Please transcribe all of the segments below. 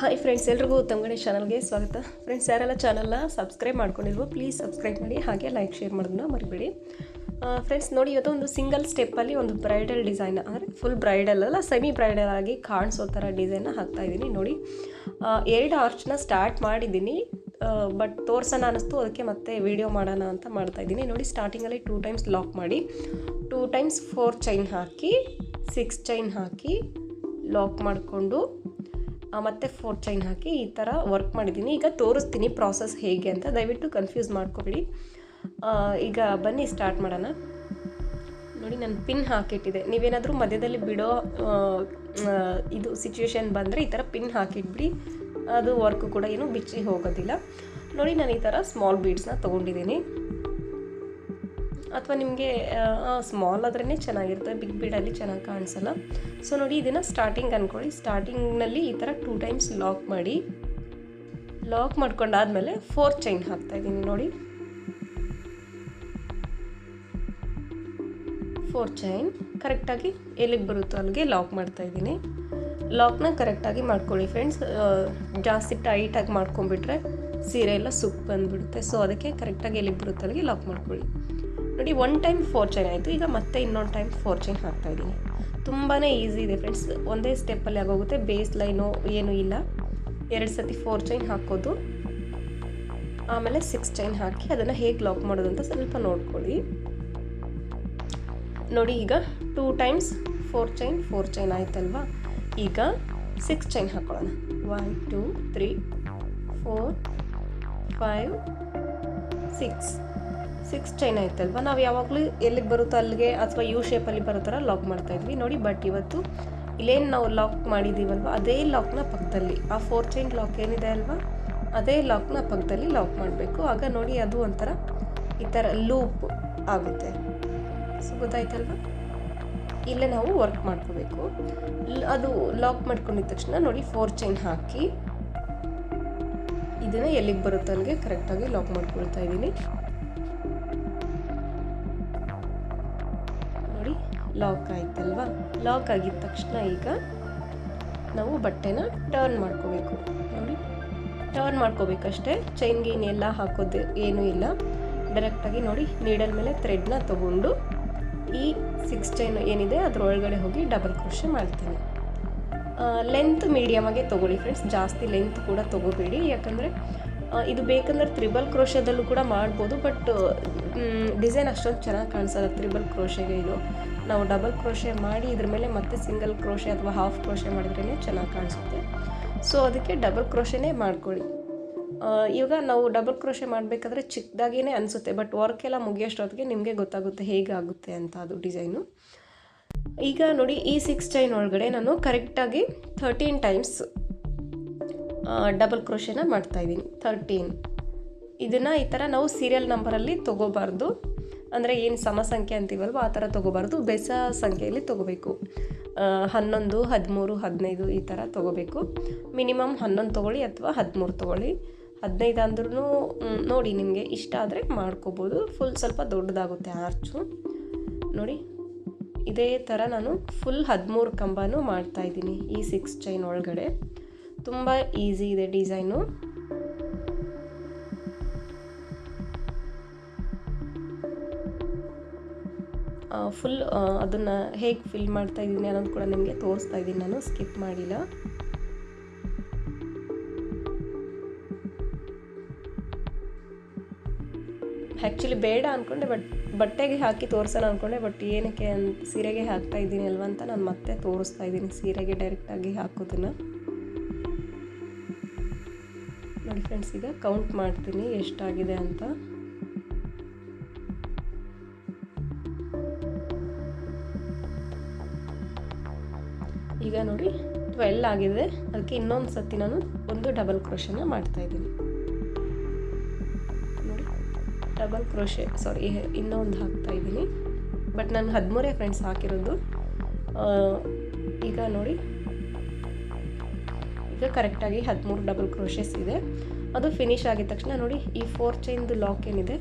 Hi friends, ಎಲ್ರಿಗೂ ಉತ್ತಮ್ ಗಣೇಶ್ ಚಾನಲ್ಗೆ ಸ್ವಾಗತ. ಫ್ರೆಂಡ್ಸ್, ಯಾರೆಲ್ಲ ಚಾನಲ್ನ ಸಬ್ಸ್ಕ್ರೈಬ್ ಮಾಡ್ಕೊಂಡಿಲ್ವೋ ಪ್ಲೀಸ್ ಸಬ್ಸ್ಕ್ರೈಬ್ ಮಾಡಿ, ಹಾಗೆ ಲೈಕ್ ಶೇರ್ ಮಾಡೋದನ್ನ ಮರಿಬೇಡಿ. ಫ್ರೆಂಡ್ಸ್ ನೋಡಿ, ಇವತ್ತು ಒಂದು ಸಿಂಗಲ್ ಸ್ಟೆಪ್ಪಲ್ಲಿ ಒಂದು ಬ್ರೈಡಲ್ ಡಿಸೈನ್, ಅಂದರೆ ಫುಲ್ ಬ್ರೈಡಲ್ ಅಲ್ಲ, ಸೆಮಿ ಬ್ರೈಡಲ್ ಆಗಿ ಕಾಣಿಸೋ ಥರ ಡಿಸೈನ್ನ ಹಾಕ್ತಾಯಿದ್ದೀನಿ. ನೋಡಿ, 2 ಆರ್ಚ್ನ ಸ್ಟಾರ್ಟ್ ಮಾಡಿದ್ದೀನಿ, ಬಟ್ ತೋರ್ಸೋಣ ಅನ್ನಿಸ್ತು, ಅದಕ್ಕೆ ಮತ್ತೆ ವಿಡಿಯೋ ಮಾಡೋಣ ಅಂತ ಮಾಡ್ತಾಯಿದ್ದೀನಿ. ನೋಡಿ, ಸ್ಟಾರ್ಟಿಂಗಲ್ಲಿ 2 ಟೈಮ್ಸ್ ಲಾಕ್ ಮಾಡಿ, 2 ಟೈಮ್ಸ್ 4 ಚೈನ್ ಹಾಕಿ, 6 ಚೈನ್ ಹಾಕಿ ಲಾಕ್ ಮಾಡಿಕೊಂಡು ಮತ್ತು 4 ಚೈನ್ ಹಾಕಿ ಈ ಥರ ವರ್ಕ್ ಮಾಡಿದ್ದೀನಿ. ಈಗ ತೋರಿಸ್ತೀನಿ ಪ್ರಾಸೆಸ್ ಹೇಗೆ ಅಂತ, ದಯವಿಟ್ಟು ಕನ್ಫ್ಯೂಸ್ ಮಾಡ್ಕೊಬೇಡಿ. ಈಗ ಬನ್ನಿ ಸ್ಟಾರ್ಟ್ ಮಾಡೋಣ. ನೋಡಿ, ನಾನು ಪಿನ್ ಹಾಕಿಟ್ಟಿದೆ. ನೀವೇನಾದರೂ ಮಧ್ಯದಲ್ಲಿ ಬಿಡೋ ಇದು ಸಿಚುವೇಶನ್ ಬಂದರೆ ಈ ಥರ ಪಿನ್ ಹಾಕಿಟ್ಬಿಡಿ, ಅದು ವರ್ಕು ಕೂಡ ಏನು ಬಿಚ್ಚಿ ಹೋಗೋದಿಲ್ಲ. ನೋಡಿ, ನಾನು ಈ ಥರ ಸ್ಮಾಲ್ ಬೀಡ್ಸ್ನ ತೊಗೊಂಡಿದ್ದೀನಿ, ಅಥವಾ ನಿಮಗೆ ಸ್ಮಾಲ್ ಆದ್ರೇ ಚೆನ್ನಾಗಿರುತ್ತೆ, ಬಿಗ್ ಬೀಡಲ್ಲಿ ಚೆನ್ನಾಗಿ ಕಾಣಿಸಲ್ಲ. ಸೊ ನೋಡಿ, ಇದನ್ನು ಸ್ಟಾರ್ಟಿಂಗ್ ಅಂದ್ಕೊಳ್ಳಿ. ಸ್ಟಾರ್ಟಿಂಗ್ನಲ್ಲಿ ಈ ಥರ 2 ಟೈಮ್ಸ್ ಲಾಕ್ ಮಾಡಿ, ಲಾಕ್ ಮಾಡ್ಕೊಂಡಾದ್ಮೇಲೆ 4 ಚೈನ್ ಹಾಕ್ತಾಯಿದ್ದೀನಿ. ನೋಡಿ, 4 ಚೈನ್ ಕರೆಕ್ಟಾಗಿ ಎಲ್ಲಿಗೆ ಬರುತ್ತೋ ಅಲ್ಲಿಗೆ ಲಾಕ್ ಮಾಡ್ತಾಯಿದ್ದೀನಿ. ಲಾಕ್ನ ಕರೆಕ್ಟಾಗಿ ಮಾಡ್ಕೊಳ್ಳಿ ಫ್ರೆಂಡ್ಸ್, ಜಾಸ್ತಿ ಟೈಟಾಗಿ ಮಾಡ್ಕೊಂಬಿಟ್ರೆ ಸೀರೆ ಎಲ್ಲ ಸುಕ್ ಬಂದುಬಿಡುತ್ತೆ. ಸೊ ಅದಕ್ಕೆ ಕರೆಕ್ಟಾಗಿ ಎಲ್ಲಿಗೆ ಬರುತ್ತೋ ಅಲ್ಲಿಗೆ ಲಾಕ್ ಮಾಡ್ಕೊಳ್ಳಿ. ನೋಡಿ, 1 ಟೈಮ್ 4 ಚೈನ್ ಆಯಿತು. ಈಗ ಮತ್ತೆ ಇನ್ನೊಂದು ಟೈಮ್ 4 ಚೈನ್ ಹಾಕ್ತಾಯಿದ್ದೀನಿ. ತುಂಬಾ ಈಸಿ ಇದೆ ಫ್ರೆಂಡ್ಸ್, ಒಂದೇ ಸ್ಟೆಪ್ಪಲ್ಲಿ ಆಗೋಗುತ್ತೆ, ಬೇಸ್ ಲೈನು ಏನೂ ಇಲ್ಲ. 2 ಸತಿ 4 ಚೈನ್ ಹಾಕೋದು, ಆಮೇಲೆ 6 ಚೈನ್ ಹಾಕಿ ಅದನ್ನು ಹೇಗೆ ಲಾಕ್ ಮಾಡೋದು ಅಂತ ಸ್ವಲ್ಪ ನೋಡ್ಕೊಳ್ಳಿ. ನೋಡಿ, ಈಗ 2 ಟೈಮ್ಸ್ 4 ಚೈನ್ ಆಯ್ತಲ್ವಾ. ಈಗ 6 ಚೈನ್ ಹಾಕೊಳ್ಳೋಣ. 1 2 3 4 5 6 ಚೈನ್ ಆಯ್ತಲ್ವ. ನಾವು ಯಾವಾಗಲೂ ಎಲ್ಲಿಗೆ ಬರುತ್ತೋ ಅಲ್ಲಿಗೆ ಅಥವಾ ಯು ಶೇಪಲ್ಲಿ ಬರೋ ಥರ ಲಾಕ್ ಮಾಡ್ತಾಯಿದ್ವಿ. ನೋಡಿ, ಬಟ್ ಇವತ್ತು ಇಲ್ಲೇನು ನಾವು ಲಾಕ್ ಮಾಡಿದ್ದೀವಲ್ವ, ಅದೇ ಲಾಕ್ನ ಪಕ್ಕದಲ್ಲಿ, ಆ 4 ಚೈನ್ ಲಾಕ್ ಏನಿದೆ ಅಲ್ವಾ, ಅದೇ ಲಾಕ್ನ ಪಕ್ಕದಲ್ಲಿ ಲಾಕ್ ಮಾಡಬೇಕು. ಆಗ ನೋಡಿ, ಅದು ಒಂಥರ ಈ ಥರ ಲೂಪ್ ಆಗುತ್ತೆ. ಸೊ ಗೊತ್ತಾಯ್ತಲ್ವ, ಇಲ್ಲೇ ನಾವು ವರ್ಕ್ ಮಾಡ್ಕೋಬೇಕು. ಅದು ಲಾಕ್ ಮಾಡ್ಕೊಂಡಿದ್ದ ತಕ್ಷಣ ನೋಡಿ, 4 ಚೈನ್ ಹಾಕಿ ಇದನ್ನು ಎಲ್ಲಿಗೆ ಬರುತ್ತೋ ಅಲ್ಲಿಗೆ ಕರೆಕ್ಟಾಗಿ ಲಾಕ್ ಮಾಡ್ಕೊಳ್ತಾ ಇದ್ದೀನಿ. ನೋಡಿ, ಲಾಕ್ ಆಯ್ತಲ್ವಾ. ಲಾಕ್ ಆಗಿದ ತಕ್ಷಣ ಈಗ ನಾವು ಬಟ್ಟೆನ ಟರ್ನ್ ಮಾಡ್ಕೋಬೇಕು. ನೋಡಿ, ಟರ್ನ್ ಮಾಡ್ಕೋಬೇಕಷ್ಟೇ, ಚೈನ್ ಗೀನ್ ಎಲ್ಲ ಹಾಕೋದು ಏನೂ ಇಲ್ಲ. ಡೈರೆಕ್ಟಾಗಿ ನೋಡಿ, ನೀಡಲ್ ಮೇಲೆ ಥ್ರೆಡ್ನ ತೊಗೊಂಡು ಈ 6 ಚೈನ್ ಏನಿದೆ ಅದರೊಳಗಡೆ ಹೋಗಿ ಡಬಲ್ ಕ್ರೋಶೆ ಮಾಡ್ತೀನಿ. ಲೆಂತ್ ಮೀಡಿಯಮಾಗೆ ತೊಗೊಳ್ಳಿ ಫ್ರೆಂಡ್ಸ್, ಜಾಸ್ತಿ ಲೆಂತ್ ಕೂಡ ತೊಗೋಬೇಡಿ. ಯಾಕಂದರೆ ಇದು ಬೇಕಂದ್ರೆ ತ್ರಿಬಲ್ ಕ್ರೋಶದಲ್ಲೂ ಕೂಡ ಮಾಡ್ಬೋದು, ಬಟ್ ಡಿಸೈನ್ ಅಷ್ಟೊಂದು ಚೆನ್ನಾಗಿ ಕಾಣಿಸಲ್ಲ ತ್ರಿಬಲ್ ಕ್ರೋಶೆಗೆ. ಇದು ನಾವು ಡಬಲ್ ಕ್ರೋಶೆ ಮಾಡಿ ಇದ್ರ ಮೇಲೆ ಮತ್ತೆ ಸಿಂಗಲ್ ಕ್ರೋಶೆ ಅಥವಾ ಹಾಫ್ ಕ್ರೋಶೆ ಮಾಡಿದ್ರೇ ಚೆನ್ನಾಗಿ ಕಾಣಿಸುತ್ತೆ. ಸೊ ಅದಕ್ಕೆ ಡಬಲ್ ಕ್ರೋಶೆನೇ ಮಾಡ್ಕೊಳ್ಳಿ. ಇವಾಗ ನಾವು ಡಬಲ್ ಕ್ರೋಶೆ ಮಾಡಬೇಕಾದ್ರೆ ಚಿಕ್ಕದಾಗೇ ಅನಿಸುತ್ತೆ, ಬಟ್ ವರ್ಕ್ ಎಲ್ಲ ಮುಗಿಯೋಷ್ಟೊತ್ತಿಗೆ ನಿಮಗೆ ಗೊತ್ತಾಗುತ್ತೆ ಹೇಗಾಗುತ್ತೆ ಅಂತ ಅದು ಡಿಸೈನು. ಈಗ ನೋಡಿ, ಈ 6 ಚೈನ್ ಒಳಗಡೆ ನಾನು ಕರೆಕ್ಟಾಗಿ 13 ಟೈಮ್ಸ್ ಡಬಲ್ ಕ್ರೋಶೆನ ಮಾಡ್ತಾಯಿದ್ದೀನಿ. 13 ಇದನ್ನು ಈ ಥರ ನಾವು ಸೀರಿಯಲ್ ನಂಬರಲ್ಲಿ ತೊಗೋಬಾರ್ದು, ಅಂದರೆ ಏನು ಸಮ ಸಂಖ್ಯೆ ಅಂತೀವಲ್ವ ಆ ಥರ ತೊಗೋಬಾರ್ದು, ಬೆಸ ಸಂಖ್ಯೆಯಲ್ಲಿ ತೊಗೋಬೇಕು. 11 13 15 ಈ ಥರ ತೊಗೋಬೇಕು. ಮಿನಿಮಮ್ 11 ತೊಗೊಳ್ಳಿ ಅಥವಾ 13 ತೊಗೊಳ್ಳಿ. 15 ಅಂದ್ರೂ ನೋಡಿ, ನಿಮಗೆ ಇಷ್ಟ ಆದರೆ ಮಾಡ್ಕೋಬೋದು. ಫುಲ್ ಸ್ವಲ್ಪ ದೊಡ್ಡದಾಗುತ್ತೆ ಆರ್ಚು. ನೋಡಿ, ಇದೇ ಥರ ನಾನು ಫುಲ್ 13 ಕಂಬನೂ ಮಾಡ್ತಾಯಿದ್ದೀನಿ ಈ 6 ಚೈನ್ ಒಳಗಡೆ. ತುಂಬ ಈಸಿ ಇದೆ ಡಿಸೈನು. ಫುಲ್ ಅದನ್ನು ಹೇಗೆ ಫಿಲ್ ಮಾಡ್ತಾಯಿದ್ದೀನಿ ಅನ್ನೋದು ಕೂಡ ನಿಮಗೆ ತೋರಿಸ್ತಾ ಇದ್ದೀನಿ, ನಾನು ಸ್ಕಿಪ್ ಮಾಡಿಲ್ಲ. ಆ್ಯಕ್ಚುಲಿ ಬೇಡ ಅಂದ್ಕೊಂಡೆ, ಬಟ್ ಬಟ್ಟೆಗೆ ಹಾಕಿ ತೋರಿಸೋಣ ಅಂದ್ಕೊಂಡೆ, ಬಟ್ ಏನಕ್ಕೆ ಸೀರೆಗೆ ಹಾಕ್ತಾ ಇದ್ದೀನಿ ಅಲ್ವ ಅಂತ ನಾನು ಮತ್ತೆ ತೋರಿಸ್ತಾ ಇದ್ದೀನಿ ಸೀರೆಗೆ ಡೈರೆಕ್ಟಾಗಿ ಹಾಕೋದನ್ನು. ನೋಡಿ ಫ್ರೆಂಡ್ಸ್, ಈಗ ಕೌಂಟ್ ಮಾಡ್ತೀನಿ ಎಷ್ಟಾಗಿದೆ ಅಂತ. ಈಗ ನೋಡಿ 12 ಆಗಿದೆ. ಅದಕ್ಕೆ ಇನ್ನೊಂದು ಸತಿ ನಾನು ಒಂದು ಡಬಲ್ ಕ್ರೋಶೆನ ಮಾಡ್ತಾಯಿದ್ದೀನಿ. ನೋಡಿ, ಡಬಲ್ ಕ್ರೋಶೆ ಇನ್ನೊಂದು ಹಾಕ್ತಾಯಿದ್ದೀನಿ, ಬಟ್ ನಾನು 13 ಫ್ರೆಂಡ್ಸ್ ಹಾಕಿರೋದು. ಈಗ ನೋಡಿ, ಈಗ ಕರೆಕ್ಟಾಗಿ 13 ಡಬಲ್ ಕ್ರೋಶೆಸ್ ಇದೆ. ಅದು ಫಿನಿಶ್ ಆಗಿದ ತಕ್ಷಣ ನೋಡಿ, ಈ 4 ಚೈನ್ದು ಲಾಕ್ ಏನಿದೆ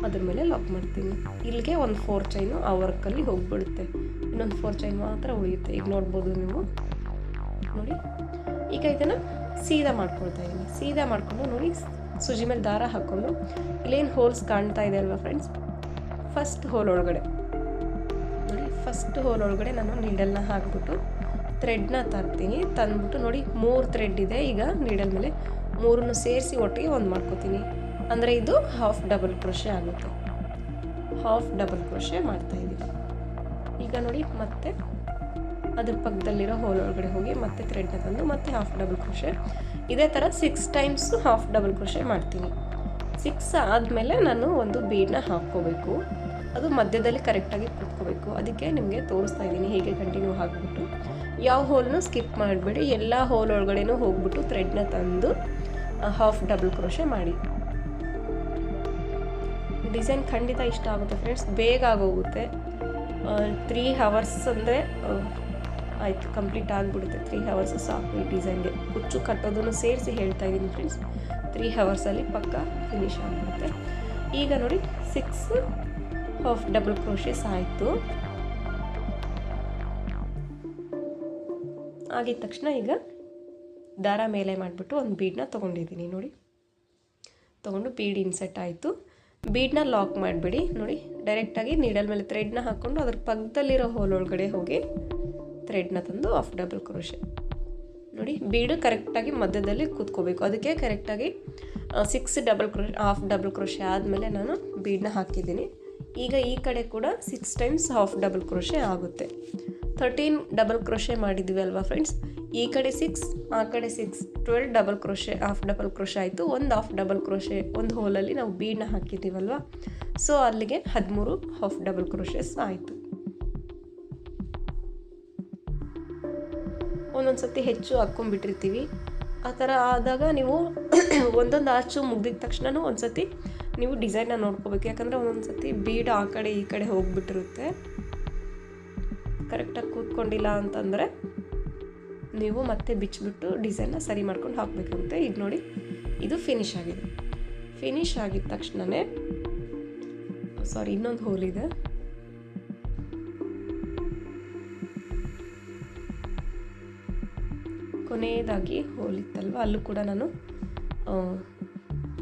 ಅದ್ರ ಮೇಲೆ ಲಾಕ್ ಮಾಡ್ತೀನಿ. ಇಲ್ಲಿಗೆ ಒಂದು 4 ಚೈನು ಆ ವರ್ಕಲ್ಲಿ ಹೋಗಿಬಿಡುತ್ತೆ, ಇನ್ನೊಂದು 4 ಚೈನ್ ಮಾತ್ರ ಉಳಿಯುತ್ತೆ. ಈಗ ನೋಡ್ಬೋದು ನೀವು. ನೋಡಿ. ಈಗ ಇದನ್ನು ಸೀದಾ ಮಾಡ್ಕೊಳ್ತಾ ಇದ್ದೀನಿ. ಸೀದಾ ಮಾಡಿಕೊಂಡು ನೋಡಿ ಸೂಜಿ ಮೇಲೆ ದಾರ ಹಾಕ್ಕೊಂಡು ಇಲ್ಲೇನು ಹೋಲ್ಸ್ ಕಾಣ್ತಾ ಇದೆ ಅಲ್ವಾ ಫ್ರೆಂಡ್ಸ್, ಫಸ್ಟ್ ಹೋಲ್ ಒಳಗಡೆ ನೋಡಿ, ಫಸ್ಟ್ ಹೋಲ್ ಒಳಗಡೆ ನಾನು ನೀಡಲ್ನ ಹಾಕ್ಬಿಟ್ಟು ಥ್ರೆಡ್ನ ತರ್ತೀನಿ. ತಂದ್ಬಿಟ್ಟು ನೋಡಿ 3 ಥ್ರೆಡ್ ಇದೆ. ಈಗ ನೀಡಲ್ ಮೇಲೆ 3 ಸೇರಿಸಿ ಒಟ್ಟಿಗೆ ಒಂದು ಮಾಡ್ಕೋತೀನಿ. ಅಂದರೆ ಇದು ಹಾಫ್ ಡಬಲ್ ಕ್ರೋಶೆ ಆಗುತ್ತೆ. ಹಾಫ್ ಡಬಲ್ ಕ್ರೋಶೆ ಮಾಡ್ತಾಯಿದ್ದೀನಿ. ಈಗ ನೋಡಿ ಮತ್ತೆ ಅದ್ರ ಪಕ್ಕದಲ್ಲಿರೋ ಹೋಲ್ ಒಳಗಡೆ ಹೋಗಿ ಮತ್ತೆ ಥ್ರೆಡ್ನ ತಂದು ಮತ್ತೆ ಹಾಫ್ ಡಬಲ್ ಕ್ರೋಶೆ. ಇದೇ ಥರ 6 ಟೈಮ್ಸ್ ಹಾಫ್ ಡಬಲ್ ಕ್ರೋಶೆ ಮಾಡ್ತೀನಿ. 6 ಆದಮೇಲೆ ನಾನು ಒಂದು ಬೀಡನ್ನ ಹಾಕ್ಕೋಬೇಕು. ಅದು ಮಧ್ಯದಲ್ಲಿ ಕರೆಕ್ಟಾಗಿ ಕುತ್ಕೋಬೇಕು. ಅದಕ್ಕೆ ನಿಮಗೆ ತೋರಿಸ್ತಾ ಇದ್ದೀನಿ ಹೇಗೆ ಕಂಟಿನ್ಯೂ ಹಾಕ್ಬಿಟ್ಟು. ಯಾವ ಹೋಲ್ನು ಸ್ಕಿಪ್ ಮಾಡಬೇಡಿ, ಎಲ್ಲ ಹೋಲ್ ಒಳಗಡೆನೂ ಹೋಗ್ಬಿಟ್ಟು ಥ್ರೆಡ್ನ ತಂದು ಹಾಫ್ ಡಬಲ್ ಕ್ರೋಶೆ ಮಾಡಿ. ಡಿಸೈನ್ ಖಂಡಿತ ಇಷ್ಟ ಆಗುತ್ತೆ ಫ್ರೆಂಡ್ಸ್, ಬೇಗ ಆಗೋಗುತ್ತೆ. 3 ಅವರ್ಸ್ ಅಂದರೆ ಆಯಿತು, ಕಂಪ್ಲೀಟ್ ಆಗಿಬಿಡುತ್ತೆ. 3 ಅವರ್ಸ್ ಸಾಕು ಈ ಡಿಸೈನ್ಗೆ. ಕುಚ್ಚು ಕಟ್ಟೋದನ್ನು ಸೇರಿಸಿ ಹೇಳ್ತಾ ಇದ್ದೀನಿ ಫ್ರೆಂಡ್ಸ್. 3 ಅವರ್ಸಲ್ಲಿ ಪಕ್ಕ ಫಿನಿಶ್ ಆಗಿಬಿಡುತ್ತೆ. ಈಗ ನೋಡಿ 6 ಹಾಫ್ ಡಬಲ್ ಕ್ರೋಶೆಸ್ ಆಯಿತು. ಆಗಿದ ತಕ್ಷಣ ಈಗ ದಾರ ಮೇಲೆ ಮಾಡಿಬಿಟ್ಟು ಒಂದು ಬೀಡನ್ನ ತೊಗೊಂಡಿದ್ದೀನಿ ನೋಡಿ. ತೊಗೊಂಡು ಬೀಡ್ ಇನ್ಸೆಟ್ ಆಯಿತು. ಬೀಡನ್ನ ಲಾಕ್ ಮಾಡಬೇಡಿ ನೋಡಿ, ಡೈರೆಕ್ಟಾಗಿ ನೀಡಲ್ ಮೇಲೆ ಥ್ರೆಡ್ನ ಹಾಕ್ಕೊಂಡು ಅದ್ರ ಪಕ್ಕದಲ್ಲಿರೋ ಹೋಲ್ ಒಳಗಡೆ ಹೋಗಿ ಥ್ರೆಡ್ನ ತಂದು ಹಾಫ್ ಡಬಲ್ ಕ್ರೋಶೆ ನೋಡಿ. ಬೀಡು ಕರೆಕ್ಟಾಗಿ ಮಧ್ಯದಲ್ಲಿ ಕೂತ್ಕೋಬೇಕು. ಅದಕ್ಕೆ ಕರೆಕ್ಟಾಗಿ 6 double crochet half double crochet ಆದಮೇಲೆ ನಾನು ಬೀಡನ್ನ ಹಾಕಿದ್ದೀನಿ. ಈಗ ಈ ಕಡೆ ಕೂಡ 6 ಟೈಮ್ಸ್ ಹಾಫ್ ಡಬಲ್ ಕ್ರೋಶೆ ಆಗುತ್ತೆ. 13 ಡಬಲ್ ಕ್ರೋಶೆ ಮಾಡಿದ್ವಿ ಅಲ್ವಾ ಫ್ರೆಂಡ್ಸ್. ಈ ಕಡೆ 6 ಆ ಕಡೆ 6 12 double crochet half double crochet ಆಯಿತು. ಒಂದು ಹಾಫ್ ಡಬಲ್ ಕ್ರೋಶೆ ಒಂದು ಹೋಲಲ್ಲಿ ನಾವು ಬೀಡನ್ನ ಹಾಕಿದ್ದೀವಲ್ವ, ಸೊ ಅಲ್ಲಿಗೆ 13 ಹಾಫ್ ಡಬಲ್ ಕ್ರೋಶೆಸ್ ಆಯಿತು. ಒಂದೊಂದು ಸತಿ ಹೆಚ್ಚು ಹಾಕ್ಕೊಂಡ್ಬಿಟ್ಟಿರ್ತೀವಿ. ಆ ಥರ ಆದಾಗ ನೀವು ಒಂದೊಂದು ಆರ್ಚು ಮುಗಿದ ತಕ್ಷಣ ಒಂದು ಸತಿ ನೀವು ಡಿಸೈನ್ನ ನೋಡ್ಕೋಬೇಕು. ಯಾಕಂದರೆ ಒಂದೊಂದು ಸತಿ ಬೀಡ್ ಆ ಕಡೆ ಈ ಕಡೆ ಹೋಗಿಬಿಟ್ಟಿರುತ್ತೆ. ಕರೆಕ್ಟಾಗಿ ಕೂತ್ಕೊಂಡಿಲ್ಲ ಅಂತಂದರೆ ನೀವು ಮತ್ತೆ ಬಿಚ್ಚಿಬಿಟ್ಟು ಡಿಸೈನ್ನ ಸರಿ ಮಾಡ್ಕೊಂಡು ಹಾಕಬೇಕಾಗುತ್ತೆ. ಈಗ ನೋಡಿ ಇದು ಫಿನಿಶ್ ಆಗಿದೆ. ಫಿನಿಶ್ ಆಗಿದ ತಕ್ಷಣವೇ ಇನ್ನೊಂದು ಹೋಲ್ ಇದೆ. ಕೊನೆಯದಾಗಿ ಹೋಲ್ ಇತ್ತಲ್ವ, ಅಲ್ಲೂ ಕೂಡ ನಾನು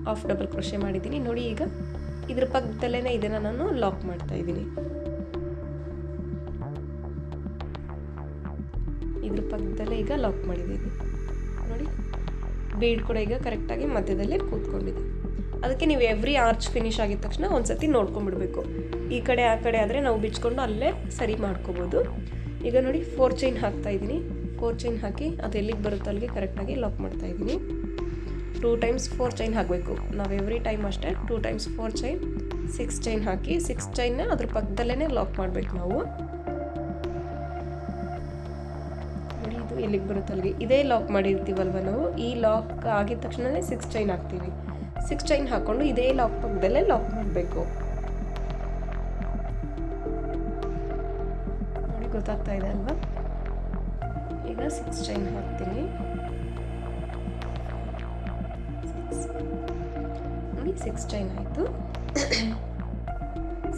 ಹಾಫ್ ಡಬಲ್ ಕ್ರೋಶೆ ಮಾಡಿದ್ದೀನಿ ನೋಡಿ. ಈಗ ಇದ್ರ ಪಕ್ಕದಲ್ಲೇ ಇದನ್ನು ನಾನು ಲಾಕ್ ಮಾಡ್ತಾ ಇದ್ದೀನಿ. ಇದ್ರ ಪಕ್ಕದಲ್ಲೇ ಈಗ ಲಾಕ್ ಮಾಡಿದ್ದೀನಿ ನೋಡಿ. ಬೀಡ್ ಕೂಡ ಈಗ ಕರೆಕ್ಟಾಗಿ ಮಧ್ಯದಲ್ಲೇ ಕೂತ್ಕೊಂಡಿದೆ. ಅದಕ್ಕೆ ನೀವು ಎವ್ರಿ ಆರ್ಚ್ ಫಿನಿಶ್ ಆಗಿದ ತಕ್ಷಣ ಒಂದು ಸತಿ ನೋಡ್ಕೊಂಡ್ಬಿಡ್ಬೇಕು. ಈ ಕಡೆ ಆ ಕಡೆ ಆದರೆ ನಾವು ಬಿಚ್ಕೊಂಡು ಅಲ್ಲೇ ಸರಿ ಮಾಡ್ಕೋಬೋದು. ಈಗ ನೋಡಿ 4 ಚೈನ್ ಹಾಕ್ತಾ ಇದ್ದೀನಿ. 4 ಚೈನ್ ಹಾಕಿ ಅದು ಎಲ್ಲಿಗೆ ಬರುತ್ತೋ ಅಲ್ಲಿಗೆ ಕರೆಕ್ಟಾಗಿ ಲಾಕ್ ಮಾಡ್ತಾ ಇದ್ದೀನಿ. 2 ಟೈಮ್ಸ್ 4 ಚೈನ್ ಹಾಕಬೇಕು ನಾವು ಎವ್ರಿ ಟೈಮ್ ಅಷ್ಟೇ. 2 ಟೈಮ್ಸ್ 4 ಚೈನ್ 6 ಚೈನ್ ಹಾಕಿ 6 ಚೈನ್ನ ಅದ್ರ ಪಕ್ಕದಲ್ಲೇ ಲಾಕ್ ಮಾಡಬೇಕು ನಾವು. ನೋಡಿ ಇದು ಎಲ್ಲಿಗೆ ಬರುತ್ತೆ ಅಲ್ಲಿಗೆ ಇದೇ ಲಾಕ್ ಮಾಡಿರ್ತೀವಲ್ವ ನಾವು. ಈ ಲಾಕ್ ಆಗಿದ ತಕ್ಷಣವೇ 6 ಚೈನ್ ಹಾಕ್ತೀವಿ. 6 ಚೈನ್ ಹಾಕ್ಕೊಂಡು ಇದೇ ಲಾಕ್ ಪಕ್ಕದಲ್ಲೇ ಲಾಕ್ ಮಾಡಬೇಕು. ನೋಡಿ ಗೊತ್ತಾಗ್ತಾ ಇದೆ ಅಲ್ವಾ. ಈಗ 6 ಚೈನ್ ಹಾಕ್ತೀನಿ ನೋಡಿ. 6 ಚೈನ್ ಆಯಿತು.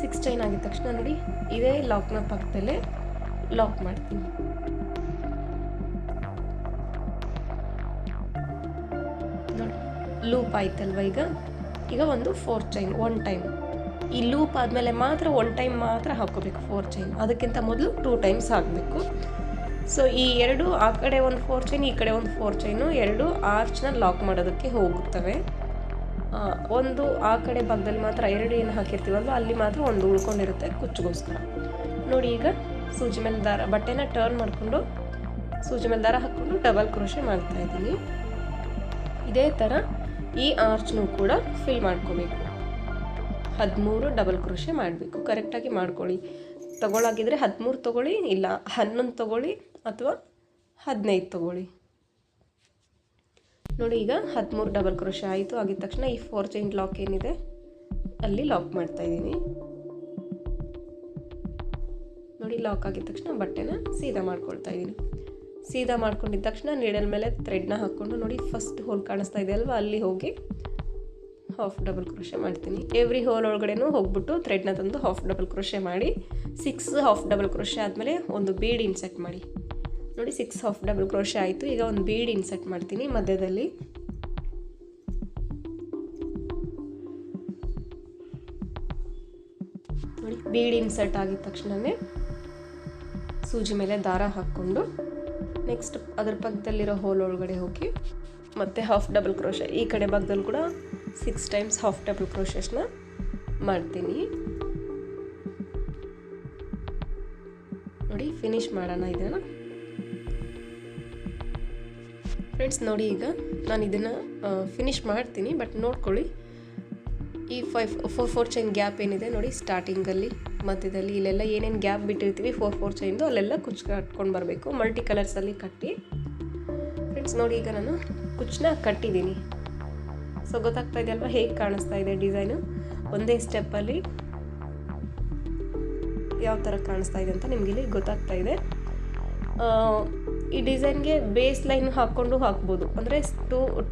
6 ಚೈನ್ ಆಗಿದ ತಕ್ಷಣ ನೋಡಿ ಇದೇ ಲಾಕ್ನ ಪಕ್ಕದಲ್ಲೇ ಲಾಕ್ ಮಾಡ್ತೀನಿ. ನೋಡಿ ಲೂಪ್ ಆಯ್ತಲ್ವ. ಈಗ ಒಂದು 4 ಚೈನ್ 1 ಟೈಮ್. ಈ ಲೂಪ್ ಆದಮೇಲೆ ಮಾತ್ರ 1 ಟೈಮ್ ಮಾತ್ರ ಹಾಕೋಬೇಕು 4 ಚೈನ್. ಅದಕ್ಕಿಂತ ಮೊದಲು 2 ಟೈಮ್ಸ್ ಹಾಕಬೇಕು. ಸೊ ಈ ಎರಡು ಆ ಕಡೆ ಒಂದು 4 ಚೈನ್ ಈ ಕಡೆ ಒಂದು 4 ಚೈನು ಎರಡು ಆರ್ಚ್ನ ಲಾಕ್ ಮಾಡೋದಕ್ಕೆ ಹೋಗುತ್ತವೆ. ಒಂದು ಆ ಕಡೆ ಭಾಗದಲ್ಲಿ ಮಾತ್ರ 2 ಏನು ಹಾಕಿರ್ತೀವಲ್ವ ಅಲ್ಲಿ ಮಾತ್ರ ಒಂದು ಉಳ್ಕೊಂಡಿರುತ್ತೆ ಕುಚ್ಚಿಗೋಸ್ಕರ. ನೋಡಿ ಈಗ ಸೂಜಿ ಮೇಲೆ ದಾರ ಬಟ್ಟೆನ ಟರ್ನ್ ಮಾಡಿಕೊಂಡು ಸೂಜಿ ಮೇಲೆ ದಾರ ಹಾಕ್ಕೊಂಡು ಡಬಲ್ ಕ್ರೋಶೆ ಮಾಡ್ತಾ ಇದ್ದೀನಿ. ಇದೇ ಥರ ಈ ಆರ್ಚ್ನೂ ಕೂಡ ಫಿಲ್ ಮಾಡ್ಕೋಬೇಕು. 13 ಡಬಲ್ ಕ್ರೋಶೆ ಮಾಡಬೇಕು. ಕರೆಕ್ಟಾಗಿ ಮಾಡ್ಕೊಳ್ಳಿ. ತಗೊಳ್ಳಾಗಿದ್ದರೆ 13 ತೊಗೊಳ್ಳಿ, ಇಲ್ಲ 11 ತೊಗೊಳ್ಳಿ ಅಥವಾ 15 ತೊಗೊಳ್ಳಿ. ನೋಡಿ ಈಗ 13 ಡಬಲ್ ಕ್ರೋಶೆ ಆಯಿತು. ಆಗಿದ ತಕ್ಷಣ ಈ 4 ಚೈನ್ ಲಾಕ್ ಏನಿದೆ ಅಲ್ಲಿ ಲಾಕ್ ಮಾಡ್ತಾಯಿದ್ದೀನಿ. ನೋಡಿ ಲಾಕ್ ಆಗಿದ ತಕ್ಷಣ ಬಟ್ಟೆನ ಸೀದಾ ಮಾಡ್ಕೊಳ್ತಾ ಇದ್ದೀನಿ. ಸೀದಾ ಮಾಡ್ಕೊಂಡಿದ್ದ ತಕ್ಷಣ ನೀಡಲ್ ಮೇಲೆ ಥ್ರೆಡ್ನ ಹಾಕ್ಕೊಂಡು ನೋಡಿ ಫಸ್ಟ್ ಹೋಲ್ ಕಾಣಿಸ್ತಾ ಇದೆ ಅಲ್ವಾ, ಅಲ್ಲಿ ಹೋಗಿ ಹಾಫ್ ಡಬಲ್ ಕ್ರೋಶೆ ಮಾಡ್ತೀನಿ. ಎವ್ರಿ ಹೋಲ್ ಒಳಗಡೆನೂ ಹೋಗ್ಬಿಟ್ಟು ಥ್ರೆಡ್ನ ತಂದು ಹಾಫ್ ಡಬಲ್ ಕ್ರೋಶೆ ಮಾಡಿ 6 ಹಾಫ್ ಡಬಲ್ ಕ್ರೋಶೆ ಆದಮೇಲೆ ಒಂದು ಬೀಡ್ ಇನ್ಸೆಟ್ ಮಾಡಿ. ನೋಡಿ 6 ಹಾಫ್ ಡಬಲ್ ಕ್ರೋಶೆ ಆಯಿತು. ಈಗ ಒಂದು ಬೀಡ್ ಇನ್ಸರ್ಟ್ ಮಾಡ್ತೀನಿ ಮಧ್ಯದಲ್ಲಿ. ನೋಡಿ ಬೀಡ್ ಇನ್ಸರ್ಟ್ ಆಗಿದ ತಕ್ಷಣವೇ ಸೂಜಿ ಮೇಲೆ ದಾರ ಹಾಕ್ಕೊಂಡು ನೆಕ್ಸ್ಟ್ ಅದರ ಪಕ್ಕದಲ್ಲಿರೋ ಹೋಲ್ ಒಳಗಡೆ ಹೋಗಿ ಮತ್ತೆ ಹಾಫ್ ಡಬಲ್ ಕ್ರೋಶೆ ಈ ಕಡೆ ಭಾಗದಲ್ಲಿ ಕೂಡ 6 ಟೈಮ್ಸ್ ಹಾಫ್ ಡಬಲ್ ಕ್ರೋಶೆಸ್ನ ಮಾಡ್ತೀನಿ. ನೋಡಿ ಫಿನಿಶ್ ಮಾಡೋಣ ಇದನ್ನು ಫ್ರೆಂಡ್ಸ್. ನೋಡಿ ಈಗ ನಾನು ಇದನ್ನು ಫಿನಿಶ್ ಮಾಡ್ತೀನಿ, ಬಟ್ ನೋಡ್ಕೊಳ್ಳಿ ಈ 4 ಚೈನ್ ಗ್ಯಾಪ್ ಏನಿದೆ ನೋಡಿ, ಸ್ಟಾರ್ಟಿಂಗಲ್ಲಿ ಮಧ್ಯದಲ್ಲಿ ಇಲ್ಲೆಲ್ಲ ಏನೇನು ಗ್ಯಾಪ್ ಬಿಟ್ಟಿರ್ತೀವಿ 4 ಚೈನ್ದು ಅಲ್ಲೆಲ್ಲ ಕುಚ್ಚು ಕಟ್ಕೊಂಡು ಬರಬೇಕು. ಮಲ್ಟಿ ಕಲರ್ಸಲ್ಲಿ ಕಟ್ಟಿ ಫ್ರೆಂಡ್ಸ್. ನೋಡಿ ಈಗ ನಾನು ಕುಚ್ಚನ್ನ ಕಟ್ಟಿದ್ದೀನಿ. ಸೊ ಗೊತ್ತಾಗ್ತಾ ಇದೆ ಅಲ್ವಾ ಹೇಗೆ ಕಾಣಿಸ್ತಾ ಇದೆ ಡಿಸೈನು. ಒಂದೇ ಸ್ಟೆಪ್ಪಲ್ಲಿ ಯಾವ ಥರ ಕಾಣಿಸ್ತಾ ಇದೆ ಅಂತ ನಿಮ್ಗೆ ಇಲ್ಲಿ ಗೊತ್ತಾಗ್ತಾ ಇದೆ. ಈ ಡಿಸೈನ್ಗೆ ಬೇಸ್ ಲೈನ್ ಹಾಕ್ಕೊಂಡು ಹಾಕ್ಬೋದು, ಅಂದರೆ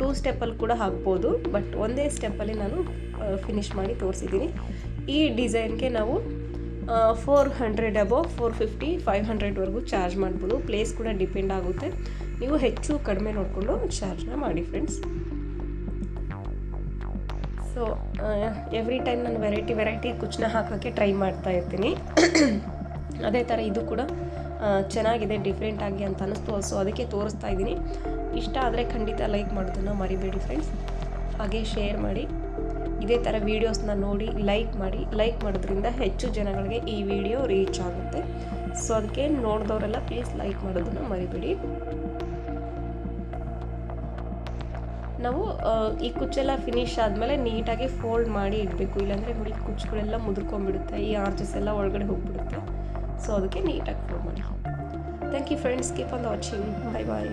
ಟೂ ಸ್ಟೆಪ್ಪಲ್ಲಿ ಕೂಡ ಹಾಕ್ಬೋದು, ಬಟ್ ಒಂದೇ ಸ್ಟೆಪ್ಪಲ್ಲಿ ನಾನು ಫಿನಿಶ್ ಮಾಡಿ ತೋರಿಸಿದ್ದೀನಿ. ಈ ಡಿಸೈನ್ಗೆ ನಾವು 400 ಅಬೌವ್ 450 500ವರೆಗೂ ಚಾರ್ಜ್ ಮಾಡ್ಬೋದು. ಪ್ಲೇಸ್ ಕೂಡ ಡಿಪೆಂಡ್ ಆಗುತ್ತೆ, ನೀವು ಹೆಚ್ಚು ಕಡಿಮೆ ನೋಡಿಕೊಂಡು ಚಾರ್ಜ್ನ ಮಾಡಿ ಫ್ರೆಂಡ್ಸ್. ಸೊ ಎವ್ರಿ ಟೈಮ್ ನಾನು ವೆರೈಟಿ ಕುಚ್ಚನ್ನ ಹಾಕೋಕ್ಕೆ ಟ್ರೈ ಮಾಡ್ತಾ ಇರ್ತೀನಿ. ಅದೇ ಥರ ಇದು ಕೂಡ ಚೆನ್ನಾಗಿದೆ ಡಿಫ್ರೆಂಟಾಗಿ ಅಂತ ಅನ್ನಿಸ್ತು. ಸೊ ಅದಕ್ಕೆ ತೋರಿಸ್ತಾ ಇದ್ದೀನಿ. ಇಷ್ಟ ಆದರೆ ಖಂಡಿತ ಲೈಕ್ ಮಾಡೋದನ್ನು ಮರಿಬೇಡಿ ಫ್ರೆಂಡ್ಸ್. ಹಾಗೆ ಶೇರ್ ಮಾಡಿ. ಇದೇ ಥರ ವೀಡಿಯೋಸ್ನ ನೋಡಿ ಲೈಕ್ ಮಾಡಿ. ಲೈಕ್ ಮಾಡೋದ್ರಿಂದ ಹೆಚ್ಚು ಜನಗಳಿಗೆ ಈ ವಿಡಿಯೋ ರೀಚ್ ಆಗುತ್ತೆ. ಸೊ ಅದಕ್ಕೆ ನೋಡಿದವರೆಲ್ಲ ಪ್ಲೀಸ್ ಲೈಕ್ ಮಾಡೋದನ್ನು ಮರಿಬೇಡಿ. ನಾವು ಈ ಕುಚ್ಚೆಲ್ಲ ಫಿನಿಶ್ ಆದಮೇಲೆ ನೀಟಾಗಿ ಫೋಲ್ಡ್ ಮಾಡಿ ಇಡಬೇಕು, ಇಲ್ಲಾಂದರೆ ನೋಡಿ ಕುಚ್ಚುಗಳೆಲ್ಲ ಮುದುರ್ಕೊಂಡ್ಬಿಡುತ್ತೆ, ಈ ಆರ್ಚಸ್ ಎಲ್ಲ ಒಳಗಡೆ ಹೋಗಿಬಿಡುತ್ತೆ. ಸೊ ಅದಕ್ಕೆ ನೀಟಾಗಿ ಫೋಲ್ಡ್ ಮಾಡಿ. Thank you friends, keep on watching. Bye bye.